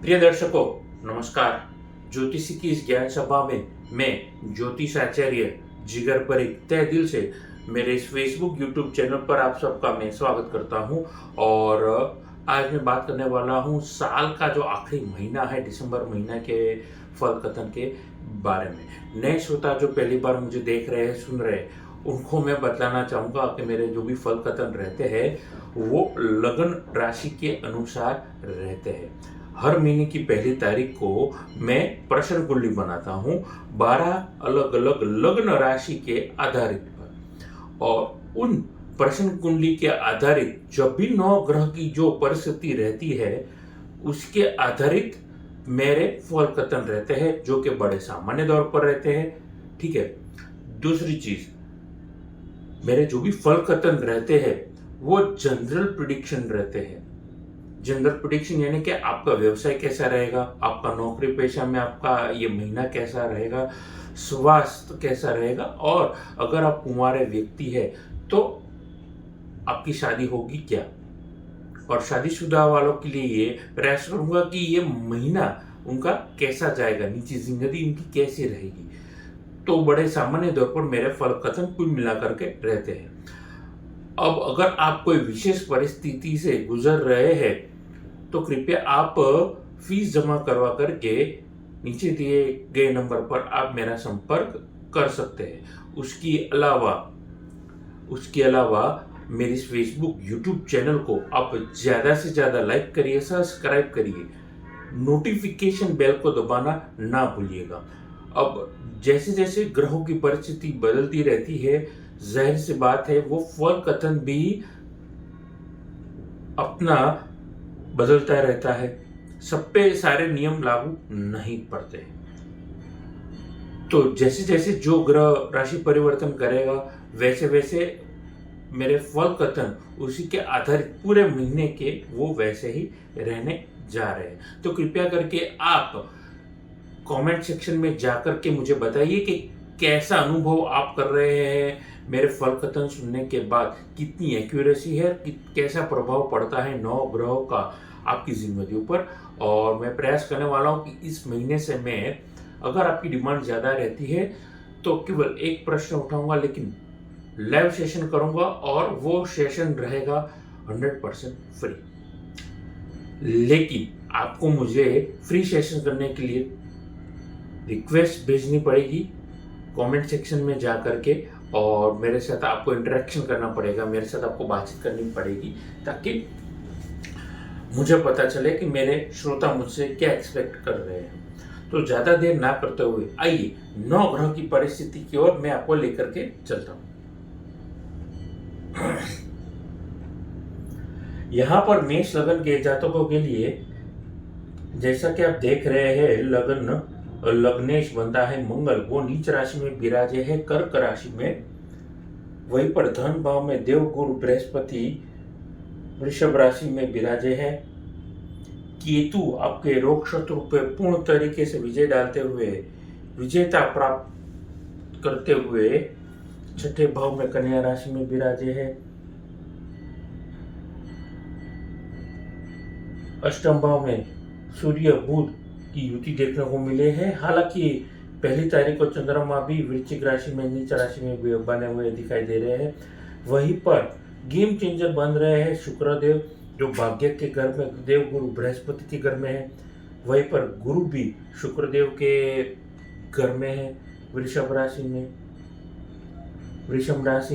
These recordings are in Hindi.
प्रिय दर्शकों, नमस्कार। ज्योतिषी की इस ज्ञान सभा में मैं ज्योतिषाचार्य जिगर परीख तहे दिल से मेरे इस फेसबुक यूट्यूब चैनल पर आप सबका मैं स्वागत करता हूं। और आज मैं बात करने वाला हूं साल का जो आखिरी महीना है, दिसंबर महीना के फल कथन के बारे में। नए श्रोता जो पहली बार मुझे देख रहे हैं, सुन रहे हैं, उनको मैं बताना चाहूँगा कि मेरे जो भी फल कथन रहते हैं वो लगन राशि के अनुसार रहते हैं। हर महीने की पहली तारीख को मैं प्रश्न कुंडली बनाता हूँ 12 अलग अलग लग्न राशि के आधारित पर, और उन प्रश्न कुंडली के आधारित जब भी 9 ग्रह की जो परिस्थिति रहती है उसके आधारित मेरे फल कथन रहते हैं, जो कि बड़े सामान्य तौर पर रहते हैं। ठीक है। दूसरी चीज, मेरे जो भी फल कथन रहते हैं वो जनरल प्रिडिक्शन रहते हैं। जनरल प्रिडिक्शन यानी कि आपका व्यवसाय कैसा रहेगा, आपका नौकरी पेशा में आपका ये महीना कैसा रहेगा, स्वास्थ्य कैसा रहेगा, और अगर आप कुंवारे व्यक्ति है तो आपकी शादी होगी क्या। और शादीशुदा वालों के लिए ये प्रयास करूंगा कि ये महीना उनका कैसा जाएगा, नीचे जिंदगी उनकी कैसी रहेगी। तो बड़े सामान्य तौर पर मेरे फल कथन कुल मिलाकर के रहते हैं। अब अगर आप कोई विशेष परिस्थिति से गुजर रहे हैं तो कृपया आप फीस जमा करवा करके नीचे दिए गए नंबर पर आप मेरा संपर्क कर सकते हैं। उसके अलावा मेरी फेसबुक यूट्यूब चैनल को आप ज़्यादा से ज़्यादा लाइक करिए, सब्सक्राइब करिए, नोटिफिकेशन बेल को दबाना ना भूलिएगा। अब जैसे जैसे ग्रहों की परिस्थिति बदलती रहती है, जाहिर सी बात है वो फल कथन भी अपना बदलता रहता है। सब पे सारे नियम लागू नहीं पड़ते हैं। तो जैसे जैसे जो ग्रह राशि परिवर्तन करेगा वैसे वैसे मेरे फल कथन उसी के आधारित पूरे महीने के वो वैसे ही रहने जा रहे हैं। तो कृपया करके आप कमेंट सेक्शन में जाकर के मुझे बताइए कि कैसा अनुभव आप कर रहे हैं मेरे फल कथन सुनने के बाद, कितनी एक्यूरेसी है, कैसा प्रभाव पड़ता है 9 ग्रहों का आपकी जिंदगी ऊपर। और मैं प्रयास करने वाला हूं कि इस महीने से मैं, अगर आपकी डिमांड ज़्यादा रहती है तो केवल एक प्रश्न उठाऊंगा, लेकिन लाइव सेशन करूंगा और वो सेशन रहेगा 100% फ्री। लेकिन आपको मुझे फ्री सेशन करने के लिए रिक्वेस्ट भेजनी पड़ेगी कमेंट सेक्शन में जा करके, और मेरे साथ आपको इंटरेक्शन करना पड़ेगा, मेरे साथ आपको बातचीत करनी पड़ेगी, ताकि मुझे पता चले कि मेरे श्रोता मुझसे क्या एक्सपेक्ट कर रहे हैं। तो ज़्यादा देर ना करते हुए आइए 9 ग्रह की परिस्थिति की ओर मैं आपको लेकर के चलता हूँ। यहाँ पर मेष लगन के जातकों के लिए, जैसा कि आप देख रहे हैं, लग्नेश बनता है मंगल, वो नीच राशि में विराजे है कर्क राशि में। वहीं पर धन भाव में देव गुरु बृहस्पति वृषभ राशि में विराजे है। केतु आपके रोग शत्रु पे पूर्ण तरीके से विजय डालते हुए, विजेता प्राप्त करते हुए छठे भाव में कन्या राशि में विराजे है। अष्टम भाव में सूर्य बुध की युति देखने को मिले हैं। हालांकि पहली तारीख को चंद्रमा भी वृश्चिक राशि में, नीच राशि में बने हुए दिखाई दे रहे हैं। वहीं पर गेम चेंजर बन रहे हैं शुक्रदेव, जो भाग्य के घर में देव गुरु बृहस्पति के घर में है। वहीं पर गुरु भी शुक्रदेव के घर में है, वृषभ राशि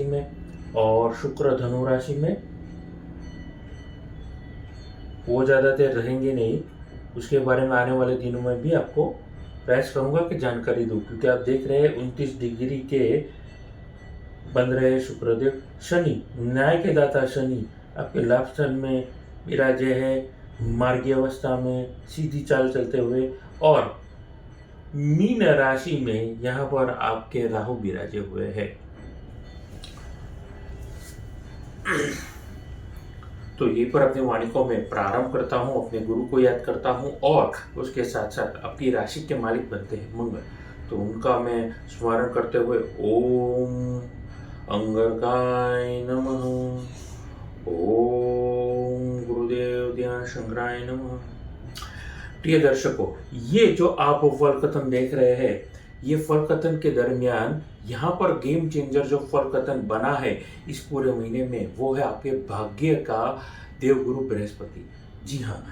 में, और शुक्र धनु राशि में। वो ज़्यादा देर रहेंगे नहीं, उसके बारे में आने वाले दिनों में भी आपको प्रयास करूंगा कि जानकारी दूं, क्योंकि आप देख रहे हैं 29 डिग्री के बन रहे शुक्रदेव। शनि, न्याय के दाता शनि आपके लाभ स्थान में विराजे है, मार्गी अवस्था में सीधी चाल चलते हुए। और मीन राशि में यहाँ पर आपके राहु विराजे हुए हैं। तो यहीं पर अपनी वाणी को मैं प्रारंभ करता हूँ, अपने गुरु को याद करता हूँ, और उसके साथ साथ अपनी राशि के मालिक बनते हैं मंगल, तो उनका मैं स्मरण करते हुए ओम अंगरकाय नमः, ओम गुरुदेव ध्यान शंकराय नमः। प्रिय दर्शकों, ये जो आप फल कथन देख रहे हैं, ये फल कथन के दरमियान यहाँ पर गेम चेंजर जो फल कथन बना है इस पूरे महीने में, वो है आपके भाग्य का देवगुरु बृहस्पति। जी हाँ,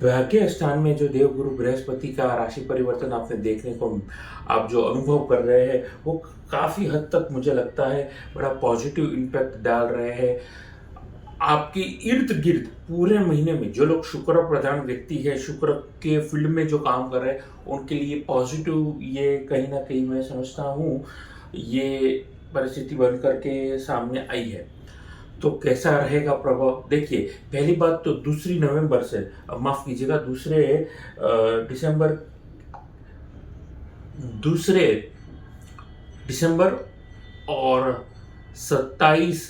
भाग्य स्थान में जो देवगुरु बृहस्पति का राशि परिवर्तन आपने देखने को, आप जो अनुभव कर रहे हैं, वो काफ़ी हद तक मुझे लगता है बड़ा पॉजिटिव इम्पैक्ट डाल रहे हैं आपके इर्द गिर्द। पूरे महीने में जो लोग शुक्र प्रधान व्यक्ति है, शुक्र के फील्ड में जो काम कर रहे हैं, उनके लिए पॉजिटिव ये कहीं ना कहीं मैं समझता हूँ ये परिस्थिति बन करके सामने आई है। तो कैसा रहेगा प्रभाव, देखिए पहली बात तो दूसरी नवंबर से, माफ कीजिएगा, दूसरे दिसंबर और 27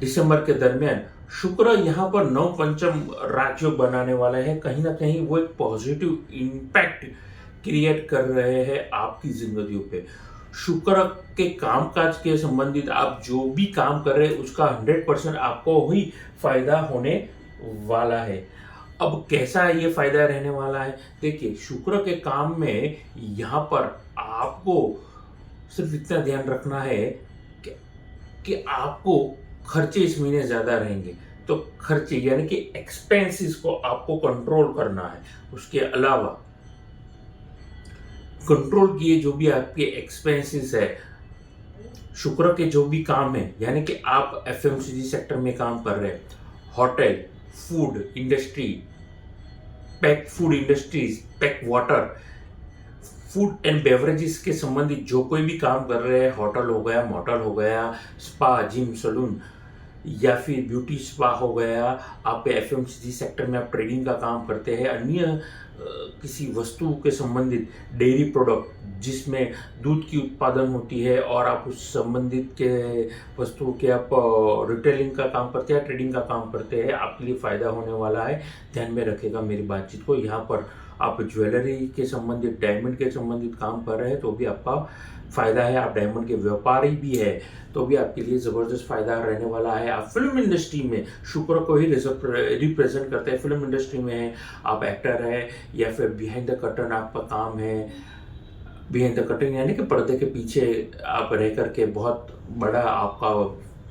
दिसंबर के दरमियान शुक्र यहाँ पर नव पंचम राज्यों बनाने वाला है। कहीं ना कहीं वो एक पॉजिटिव इम्पैक्ट क्रिएट कर रहे हैं आपकी जिंदगियों पे। शुक्र के कामकाज के संबंधित आप जो भी काम कर रहे हैं उसका 100% आपको ही फायदा होने वाला है। अब कैसा ये फायदा रहने वाला है, देखिए शुक्र के काम में यहाँ पर आपको सिर्फ इतना ध्यान रखना है कि आपको खर्चे इस महीने ज़्यादा रहेंगे। तो खर्चे यानी कि एक्सपेंसेस को आपको कंट्रोल करना है। उसके अलावा कंट्रोल किए जो भी आपके एक्सपेंसेस है, शुक्र के जो भी काम है, यानी कि आप एफएमसीजी सेक्टर में काम कर रहे हैं, hotel, food industry, pack food industries, pack water, food and beverages के संबंधित जो कोई भी काम कर रहे हैं, होटल हो गया, मोटल हो गया, स्पा, जिम, सलून या फिर ब्यूटी स्पा हो गया, आप एफएमसीजी सेक्टर में आप ट्रेडिंग का काम करते हैं, अन्य किसी वस्तु के संबंधित डेयरी प्रोडक्ट जिसमें दूध की उत्पादन होती है और आप उस संबंधित के वस्तुओं के आप रिटेलिंग का काम करते हैं, ट्रेडिंग का काम करते हैं, आपके लिए फ़ायदा होने वाला है। ध्यान में रखेगा मेरी बातचीत को। यहाँ पर आप ज्वेलरी के संबंधित, डायमंड के संबंधित काम कर रहे हैं तो भी आपका फ़ायदा है। आप डायमंड के व्यापारी भी है तो भी आपके लिए ज़बरदस्त फ़ायदा रहने वाला है। आप फिल्म इंडस्ट्री में शुक्र को ही रिप्रेजेंट करते हैं, फिल्म इंडस्ट्री में है, आप एक्टर है या फिर बिहाइंड द कर्टन आपका काम है। बिहाइंड द कर्टन यानी कि पर्दे के पीछे आप रह करके बहुत बड़ा आपका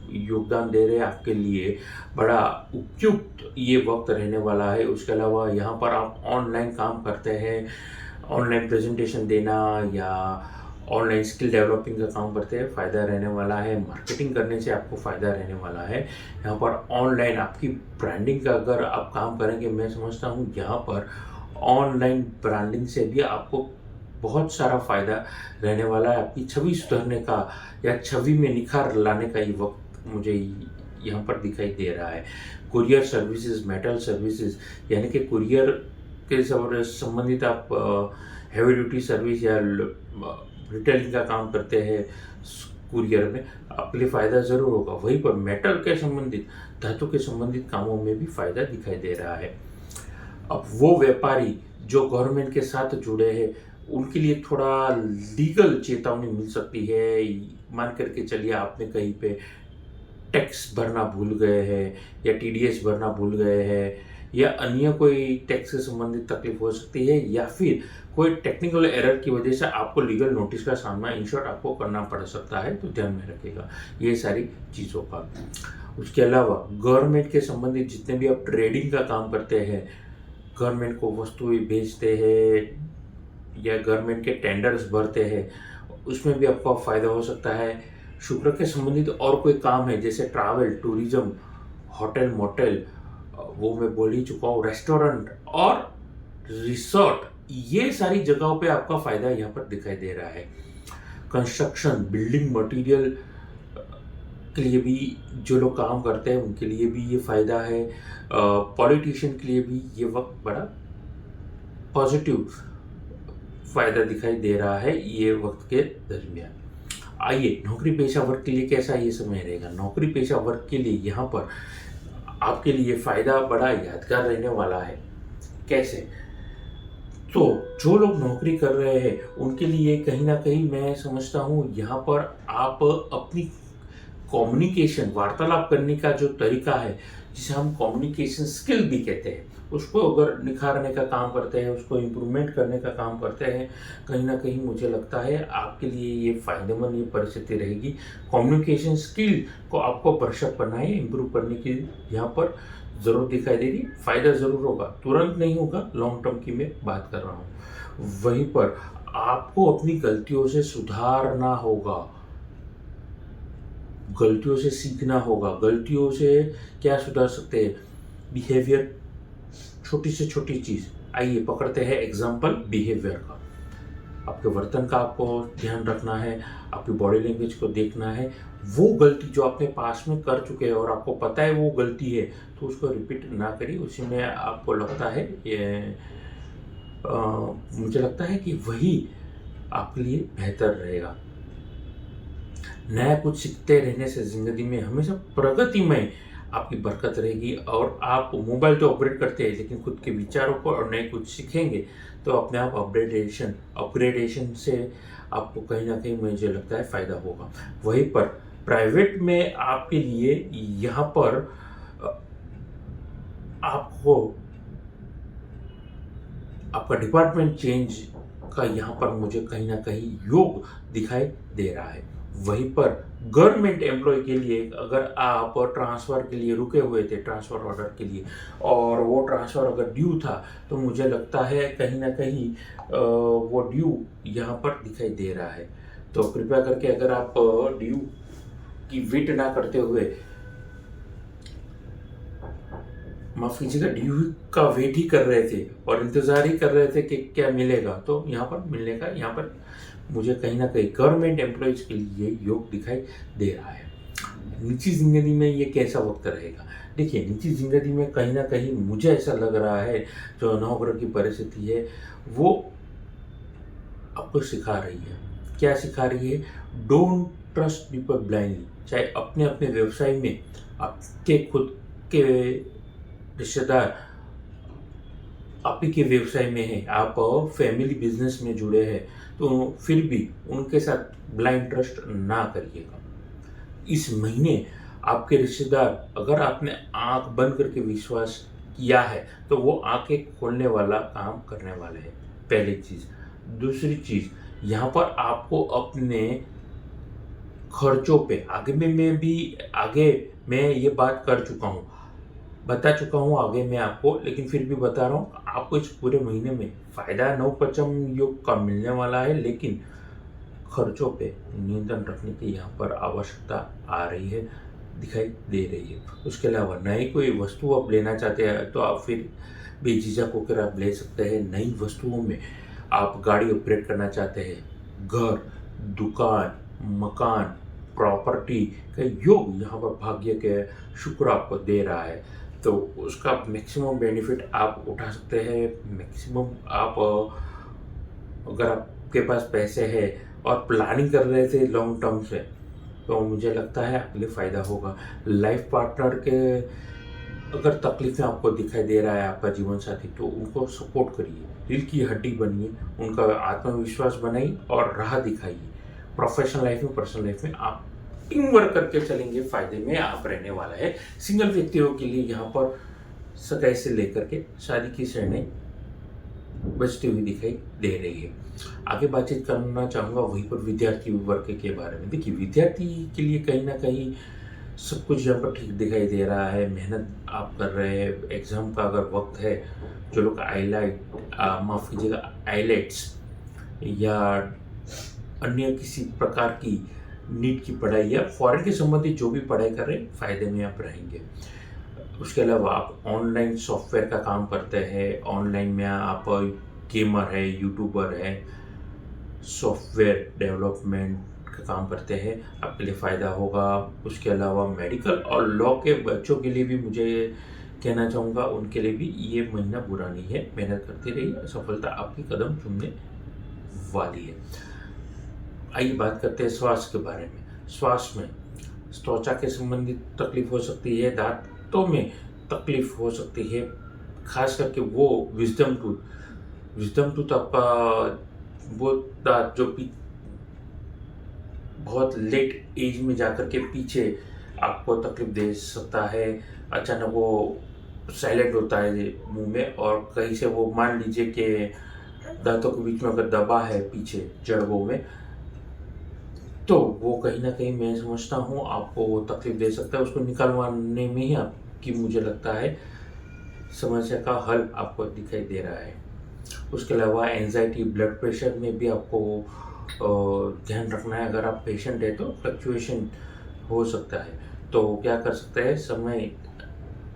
योगदान दे रहे हैं, आपके लिए बड़ा उपयुक्त ये वक्त रहने वाला है। उसके अलावा यहाँ पर आप ऑनलाइन काम करते हैं, ऑनलाइन प्रेजेंटेशन देना या ऑनलाइन स्किल डेवलपिंग का काम करते हैं, फ़ायदा रहने वाला है। मार्केटिंग करने से आपको फ़ायदा रहने वाला है। यहाँ पर ऑनलाइन आपकी ब्रांडिंग का अगर आप काम करेंगे, मैं समझता हूँ यहाँ पर ऑनलाइन ब्रांडिंग से भी आपको बहुत सारा फ़ायदा रहने वाला है। आपकी छवि सुधरने का या छवि में निखार लाने का ये वक्त मुझे यहाँ पर दिखाई दे रहा है। कुरियर सर्विसेज, मेटल सर्विसेज यानी कि कुरियर के संबंधित आप हैवी ड्यूटी सर्विस या रिटेलिंग का काम करते हैं कुरियर में, आपके लिए फ़ायदा ज़रूर होगा। वहीं पर मेटल के संबंधित, धातु के संबंधित कामों में भी फ़ायदा दिखाई दे रहा है। अब वो व्यापारी जो गवर्नमेंट के साथ जुड़े हैं उनके लिए थोड़ा लीगल चेतावनी मिल सकती है। मान करके चलिए आपने कहीं पे टैक्स भरना भूल गए हैं या टीडीएस भरना भूल गए हैं या अन्य कोई टैक्स से संबंधित तकलीफ हो सकती है या फिर कोई टेक्निकल एरर की वजह से आपको लीगल नोटिस का सामना इन शॉर्ट आपको करना पड़ सकता है। तो ध्यान में रखिएगा ये सारी चीज़ों का। उसके अलावा गवर्नमेंट के संबंधित जितने भी आप ट्रेडिंग का काम करते हैं, गवर्नमेंट को वस्तुएं बेचते हैं या गवर्नमेंट के टेंडर्स भरते हैं, उसमें भी आपको फ़ायदा हो सकता है। शुक्र के संबंधित और कोई काम है जैसे ट्रैवल, टूरिज्म, होटल, मोटेल, वो मैं बोल ही चुका हूँ, रेस्टोरेंट और रिसोर्ट, ये सारी जगहों पे आपका फ़ायदा यहाँ पर दिखाई दे रहा है। कंस्ट्रक्शन, बिल्डिंग मटेरियल के लिए भी जो लोग काम करते हैं उनके लिए भी ये फ़ायदा है। पॉलिटिशियन के लिए भी ये वक्त बड़ा पॉजिटिव फ़ायदा दिखाई दे रहा है ये वक्त के दरमियान। आइए नौकरी पेशा वर्ग के लिए कैसा ये समय रहेगा। नौकरी पेशा वर्ग के लिए यहाँ पर आपके लिए फ़ायदा बड़ा यादगार रहने वाला है। कैसे? तो जो लोग नौकरी कर रहे हैं उनके लिए कहीं ना कहीं मैं समझता हूँ यहाँ पर आप अपनी कम्युनिकेशन, वार्तालाप करने का जो तरीका है जिसे हम कम्युनिकेशन स्किल भी कहते हैं, उसको अगर निखारने का काम करते हैं, उसको इम्प्रूवमेंट करने का काम करते हैं, कहीं न कहीं मुझे लगता है आपके लिए ये फ़ायदेमंद ये परिस्थिति रहेगी। कम्युनिकेशन स्किल को आपको ब्रशअप करना है, इम्प्रूव करने की यहाँ पर ज़रूरत दिखाई दे रही है। फ़ायदा ज़रूर होगा, तुरंत नहीं होगा, लॉन्ग टर्म की मैं बात कर रहा हूँ। वहीं पर आपको अपनी गलतियों से सुधारना होगा, गलतियों से सीखना होगा। गलतियों से क्या सुधार सकते हैं? बिहेवियर, छोटी से छोटी चीज़। आइए पकड़ते हैं एग्जाम्पल बिहेवियर का। आपके वर्तन का आपको ध्यान रखना है, आपकी बॉडी लैंग्वेज को देखना है। वो गलती जो आपने पास में कर चुके हैं और आपको पता है वो गलती है, तो उसको रिपीट ना करिए। उसी में आपको लगता है मुझे लगता है कि वही आपके लिए बेहतर रहेगा। नया कुछ सीखते रहने से ज़िंदगी में हमेशा प्रगतिमय आपकी बरकत रहेगी। और आप मोबाइल तो अपग्रेड करते हैं, लेकिन खुद के विचारों को और नए कुछ सीखेंगे तो अपने आप अपग्रेडेशन से आपको कहीं ना कहीं मुझे लगता है फ़ायदा होगा। वहीं पर प्राइवेट में आपके लिए यहाँ पर आपको आपका डिपार्टमेंट चेंज का यहाँ पर मुझे कहीं ना कहीं योग दिखाई दे रहा है। वहीं पर गवर्नमेंट एम्प्लॉय के लिए अगर आप ट्रांसफ़र के लिए रुके हुए थे, ट्रांसफ़र ऑर्डर के लिए, और वो ट्रांसफ़र अगर ड्यू था, तो मुझे लगता है कहीं ना कहीं वो ड्यू यहाँ पर दिखाई दे रहा है। तो कृपया करके अगर आप ड्यू की वेट ना करते हुए, माफ़ कीजिएगा, ड्यू का वेट ही कर रहे थे और इंतज़ार ही कर रहे थे कि क्या मिलेगा, तो यहाँ पर मिलने का यहाँ पर मुझे कहीं ना कहीं गवर्नमेंट एम्प्लॉयज़ के लिए योग दिखाई दे रहा है। निजी ज़िंदगी में ये कैसा वक्त रहेगा? देखिए, निजी ज़िंदगी में कहीं ना कहीं मुझे ऐसा लग रहा है जो नवग्रह की परिस्थिति है वो आपको सिखा रही है। क्या सिखा रही है? Don't trust people blindly. चाहे अपने अपने व्यवसाय में आपके खुद के रिश्तेदार आप ही के व्यवसाय में है, आप फैमिली बिजनेस में जुड़े हैं, तो फिर भी उनके साथ ब्लाइंड ट्रस्ट ना करिएगा। इस महीने आपके रिश्तेदार, अगर आपने आंख बंद करके विश्वास किया है, तो वो आंखें खोलने वाला काम करने वाले हैं, पहली चीज़। दूसरी चीज़, यहाँ पर आपको अपने खर्चों पे आगे मैं ये बात कर चुका हूँ, बता चुका हूँ आगे मैं आपको, लेकिन फिर भी बता रहा हूँ आपको। इस पूरे महीने में फ़ायदा नवपंचम योग का मिलने वाला है, लेकिन खर्चों पे नियंत्रण रखने की यहाँ पर आवश्यकता आ रही है, दिखाई दे रही है। उसके अलावा नई कोई वस्तु आप लेना चाहते हैं तो आप फिर बेझिझक होकर आप ले सकते हैं। नई वस्तुओं में आप गाड़ी अपग्रेड करना चाहते हैं, घर, दुकान, मकान, प्रॉपर्टी का योग यहाँ पर भाग्य के शुक्र आपको दे रहा है, तो उसका मैक्सिमम बेनिफिट आप उठा सकते हैं। मैक्सिमम आप अगर आपके पास पैसे हैं और प्लानिंग कर रहे थे लॉन्ग टर्म से, तो मुझे लगता है आपके लिए फ़ायदा होगा। लाइफ पार्टनर के अगर तकलीफें आपको दिखाई दे रहा है, आपका जीवन साथी, तो उनको सपोर्ट करिए, दिल की हड्डी बनिए, उनका आत्मविश्वास बनाइए और राह दिखाइए। प्रोफेशनल लाइफ में, पर्सनल लाइफ में आप टीम वर्क करके चलेंगे, फ़ायदे में आप रहने वाला है। सिंगल व्यक्तियों के लिए यहाँ पर सगाई से लेकर के शादी की श्रेणी बचती हुई दिखाई दे रही है। आगे बातचीत करना चाहूँगा वहीं पर विद्यार्थी वर्ग के बारे में। देखिए, विद्यार्थी के लिए कहीं ना कहीं सब कुछ यहाँ पर ठीक दिखाई दे रहा है। मेहनत आप कर रहे हैं, एग्ज़ाम का अगर वक्त है, जो लोग माफ़ कीजिएगा आईलेट्स या अन्य किसी प्रकार की नीट की पढ़ाई या फॉरेन के संबंधित जो भी पढ़ाई कर रहे हैं, फ़ायदे में आप रहेंगे। उसके अलावा आप ऑनलाइन सॉफ्टवेयर का काम करते हैं, ऑनलाइन में आप गेमर है, यूट्यूबर है, सॉफ्टवेयर डेवलपमेंट का काम करते हैं, आपके लिए फ़ायदा होगा। उसके अलावा मेडिकल और लॉ के बच्चों के लिए भी मुझे कहना चाहूँगा, उनके लिए भी ये महीना बुरा नहीं है। मेहनत करते रहिए, सफलता आपकी कदम चूमने वाली है। आइए बात करते हैं स्वास्थ्य के बारे में। स्वास्थ्य में त्वचा के संबंधित तकलीफ हो सकती है, दांतों में तकलीफ हो सकती है, खास करके वो विजडम टूथ आपका वो दांत जो बहुत लेट एज में जाकर के पीछे आपको तकलीफ दे सकता है। अचानक वो साइलेंट होता है मुंह में, और कहीं से वो मान लीजिए कि दांतों के बीच में अगर दबा है पीछे जड़ों में, तो वो कहीं ना कहीं मैं समझता हूँ आपको वो तकलीफ दे सकता है। उसको निकालवाने में ही आपकी मुझे लगता है समस्या का हल आपको दिखाई दे रहा है। उसके अलावा एंजाइटी, ब्लड प्रेशर में भी आपको ध्यान रखना है। अगर आप पेशेंट है तो फ्लक्चुएशन हो सकता है, तो क्या कर सकते हैं, समय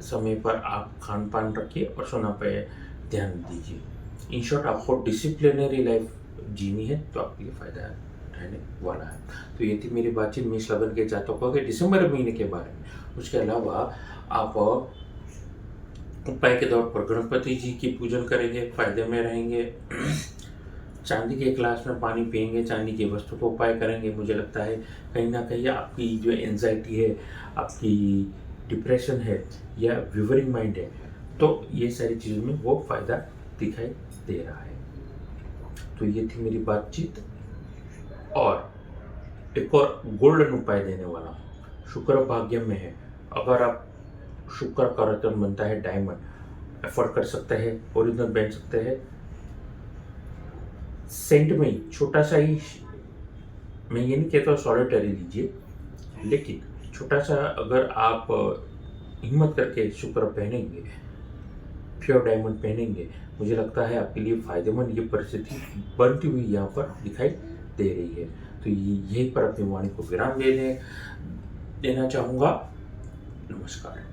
समय पर आप खान पान रखिए और सोना पे ध्यान दीजिए। इन शॉर्ट आपको डिसिप्लिनरी लाइफ जीनी है तो आपके लिए फ़ायदा रहने वाला है। तो ये थी मेरी बातचीत मेष लगन के जातकों के दिसंबर महीने के बारे में। उसके अलावा आप उपाय के तौर पर गणपति जी की पूजन करेंगे, फायदे में रहेंगे। चांदी के गिलास में पानी पिएंगे, चांदी की वस्तु को उपाय करेंगे, मुझे लगता है कहीं ना कहीं आपकी जो एंजाइटी है, आपकी डिप्रेशन है या विवरिंग माइंड है, तो ये सारी चीज़ों में वो फायदा दिखाई दे रहा है। तो ये थी मेरी बातचीत। और एक और गोल्डन उपाय देने वाला हूँ। शुक्र भाग्य में है, अगर आप शुक्र का रत्न बनता है डायमंड, एफोर्ड कर सकते हैं, ओरिजिनल पहन सकते हैं। सेंट में ही छोटा सा ही, मैं ये नहीं कहता सॉलिटरी लीजिए, लेकिन छोटा सा अगर आप हिम्मत करके शुक्र पहनेंगे, प्योर डायमंड पहनेंगे, मुझे लगता है आपके लिए फायदेमंद ये परिस्थिति बनती हुई यहाँ पर दिखाई दे रही है। तो यहीं पर अपनी वाणी को विराम देना चाहूँगा। नमस्कार।